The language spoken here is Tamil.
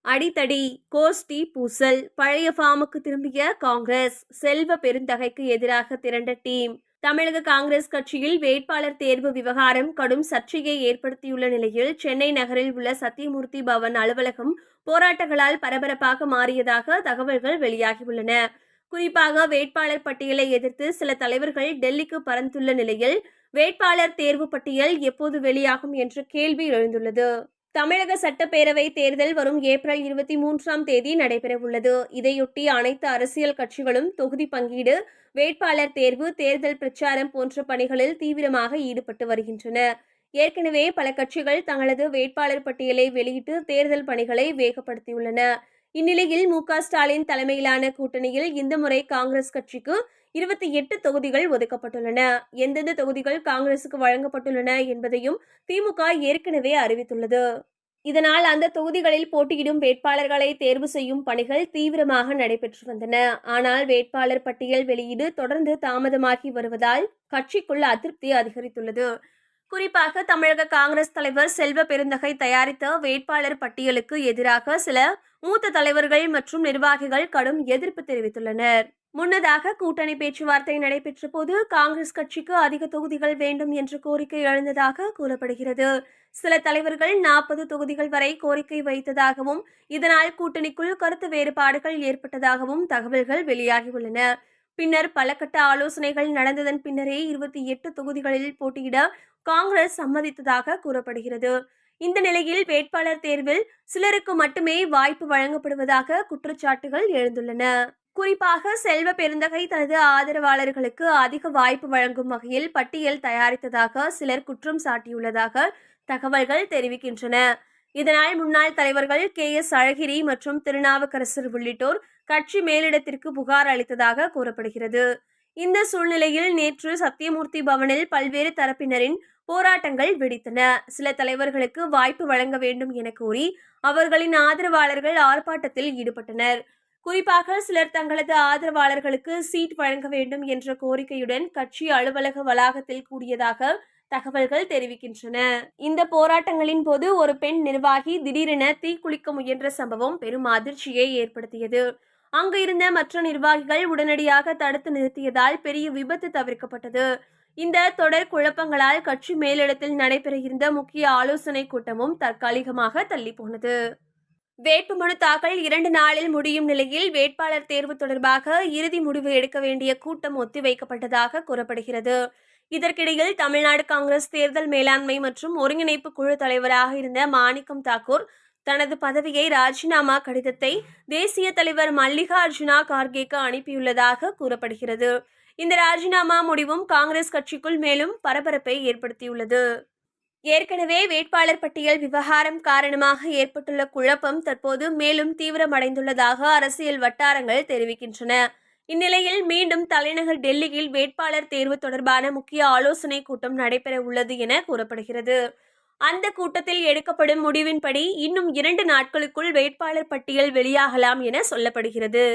அடிதடி, கோஷ்டி பூசல், பழைய ஃபார்முக்கு திரும்பிய காங்கிரஸ், செல்வ பெருந்தகைக்கு எதிராக திரண்ட டீம். தமிழக காங்கிரஸ் கட்சியில் வேட்பாளர் தேர்வு விவகாரம் கடும் சர்ச்சையை ஏற்படுத்தியுள்ள நிலையில் சென்னை நகரில் உள்ள சத்தியமூர்த்தி பவன் அலுவலகம் போராட்டங்களால் பரபரப்பாக மாறியதாக தகவல்கள் வெளியாகியுள்ளன. குறிப்பாக வேட்பாளர் பட்டியலை எதிர்த்து சில தலைவர்கள் டெல்லிக்கு பறந்துள்ள நிலையில் வேட்பாளர் தேர்வு பட்டியல் எப்போது வெளியாகும் என்ற கேள்வி எழுந்துள்ளது. தமிழக சட்டப்பேரவை தேர்தல் வரும் ஏப்ரல் 23ஆம் தேதி நடைபெறவுள்ளது. இதையொட்டி அனைத்து அரசியல் கட்சிகளும் தொகுதி பங்கீடு, வேட்பாளர் தேர்வு, தேர்தல் பிரச்சாரம் போன்ற பணிகளில் தீவிரமாக ஈடுபட்டு வருகின்றன. ஏற்கனவே பல கட்சிகள் தங்களது வேட்பாளர் பட்டியலை வெளியிட்டு தேர்தல் பணிகளை வேகப்படுத்தியுள்ளன. இந்நிலையில் மு.க.ஸ்டாலின் தலைமையிலான கூட்டணியில் இந்த முறை காங்கிரஸ் கட்சிக்கு 28 தொகுதிகள் ஒதுக்கப்பட்டுள்ளன. எந்தெந்த தொகுதிகள் காங்கிரசுக்கு வழங்கப்பட்டுள்ளன என்பதையும் திமுக ஏற்கனவே அறிவித்துள்ளது. இதனால் அந்த தொகுதிகளில் போட்டியிடும் வேட்பாளர்களை தேர்வு செய்யும் பணிகள் தீவிரமாக நடைபெற்று வந்தன. ஆனால் வேட்பாளர் பட்டியல் வெளியீடு தொடர்ந்து தாமதமாகி வருவதால் கட்சிக்குள் அதிருப்தி அதிகரித்துள்ளது. குறிப்பாக தமிழக காங்கிரஸ் தலைவர் செல்வ பெருந்தகை தயாரித்த வேட்பாளர் பட்டியலுக்கு எதிராக சில மூத்த தலைவர்கள் மற்றும் நிர்வாகிகள் கடும் எதிர்ப்பு தெரிவித்துள்ளனர். முன்னதாக கூட்டணி பேச்சுவார்த்தை நடைபெற்ற போது காங்கிரஸ் கட்சிக்கு அதிக தொகுதிகள் வேண்டும் என்ற கோரிக்கை எழுந்ததாக கூறப்படுகிறது. சில தலைவர்கள் 40 தொகுதிகள் வரை கோரிக்கை வைத்ததாகவும் இதனால் கூட்டணிக்குள் கருத்து வேறுபாடுகள் ஏற்பட்டதாகவும் தகவல்கள் வெளியாகியுள்ளன. பின்னர் பல கட்ட ஆலோசனைகள் நடந்ததன் பின்னரே 28 தொகுதிகளில் போட்டியிட காங்கிரஸ் சம்மதித்ததாக கூறப்படுகிறது. இந்த நிலையில் வேட்பாளர் தேர்வில் சிலருக்கு மட்டுமே வாய்ப்பு வழங்கப்படுவதாக குற்றச்சாட்டுகள் எழுந்துள்ளன. குறிப்பாக செல்வ பெருந்தகை தனது ஆதரவாளர்களுக்கு அதிக வாய்ப்பு வழங்கும் வகையில் பட்டியல் தயாரித்ததாக சிலர் குற்றம் சாட்டியுள்ளதாக தகவல்கள் தெரிவிக்கின்றன. இதனால் முன்னாள் தலைவர்கள் KS அழகிரி மற்றும் திருநாவுக்கரசர் உள்ளிட்டோர் கட்சி மேலிடத்திற்கு புகார் அளித்ததாக கூறப்படுகிறது. இந்த சூழ்நிலையில் நேற்று சத்தியமூர்த்தி பவனில் பல்வேறு தரப்பினரின் போராட்டங்கள் வெடித்தன. சில தலைவர்களுக்கு வாய்ப்பு வழங்க வேண்டும் என கோரி அவர்களின் ஆதரவாளர்கள் ஆர்ப்பாட்டத்தில் ஈடுபட்டனர். குறிப்பாக சிலர் தங்களது ஆதரவாளர்களுக்கு சீட் வழங்க வேண்டும் என்ற கோரிக்கையுடன் கட்சி அலுவலக வளாகத்தில் கூடியதாக தகவல்கள் தெரிவிக்கின்றன. இந்த போராட்டங்களின் போது ஒரு பெண் நிர்வாகி திடீரென தீக்குளிக்க முயன்ற சம்பவம் பெரும் அதிர்ச்சியை ஏற்படுத்தியது. அங்கு இருந்த மற்ற நிர்வாகிகள் உடனடியாக தடுத்து நிறுத்தியதால் பெரிய விபத்து தவிர்க்கப்பட்டது. இந்த தொடர் குழப்பங்களால் கட்சி மேலிடத்தில் நடைபெற இருந்த முக்கிய ஆலோசனை கூட்டமும் தற்காலிகமாக தள்ளி போனது. வேட்புமனு தாக்கல் 2 நாளில் முடியும் நிலையில் வேட்பாளர் தேர்வு தொடர்பாக இறுதி முடிவு எடுக்க வேண்டிய கூட்டம் ஒத்திவைக்கப்பட்டதாக கூறப்படுகிறது. இதற்கிடையில் தமிழ்நாடு காங்கிரஸ் தேர்தல் மேலாண்மை மற்றும் ஒருங்கிணைப்பு குழு தலைவராக இருந்த மாணிக்கம் தாக்கூர் தனது பதவியை ராஜினாமா கடிதத்தை தேசிய தலைவர் மல்லிகார்ஜுனா கார்கேக்கு அனுப்பியுள்ளதாக கூறப்படுகிறது. இந்த ராஜினாமா முடிவும் காங்கிரஸ் கட்சிக்குள் மேலும் பரபரப்பை ஏற்படுத்தியுள்ளது. ஏற்கனவே வேட்பாளர் பட்டியல் விவகாரம் காரணமாக ஏற்பட்டுள்ள குழப்பம் தற்போது மேலும் தீவிரமடைந்துள்ளதாக அரசியல் வட்டாரங்கள் தெரிவிக்கின்றன. இந்நிலையில் மீண்டும் தலைநகர் டெல்லியில் வேட்பாளர் தேர்வு தொடர்பான முக்கிய ஆலோசனை கூட்டம் நடைபெற உள்ளது என கூறப்படுகிறது. அந்த கூட்டத்தில் எடுக்கப்படும் முடிவின்படி இன்னும் 2 நாட்களுக்குள் வேட்பாளர் பட்டியல் வெளியாகலாம் என சொல்லப்படுகிறது.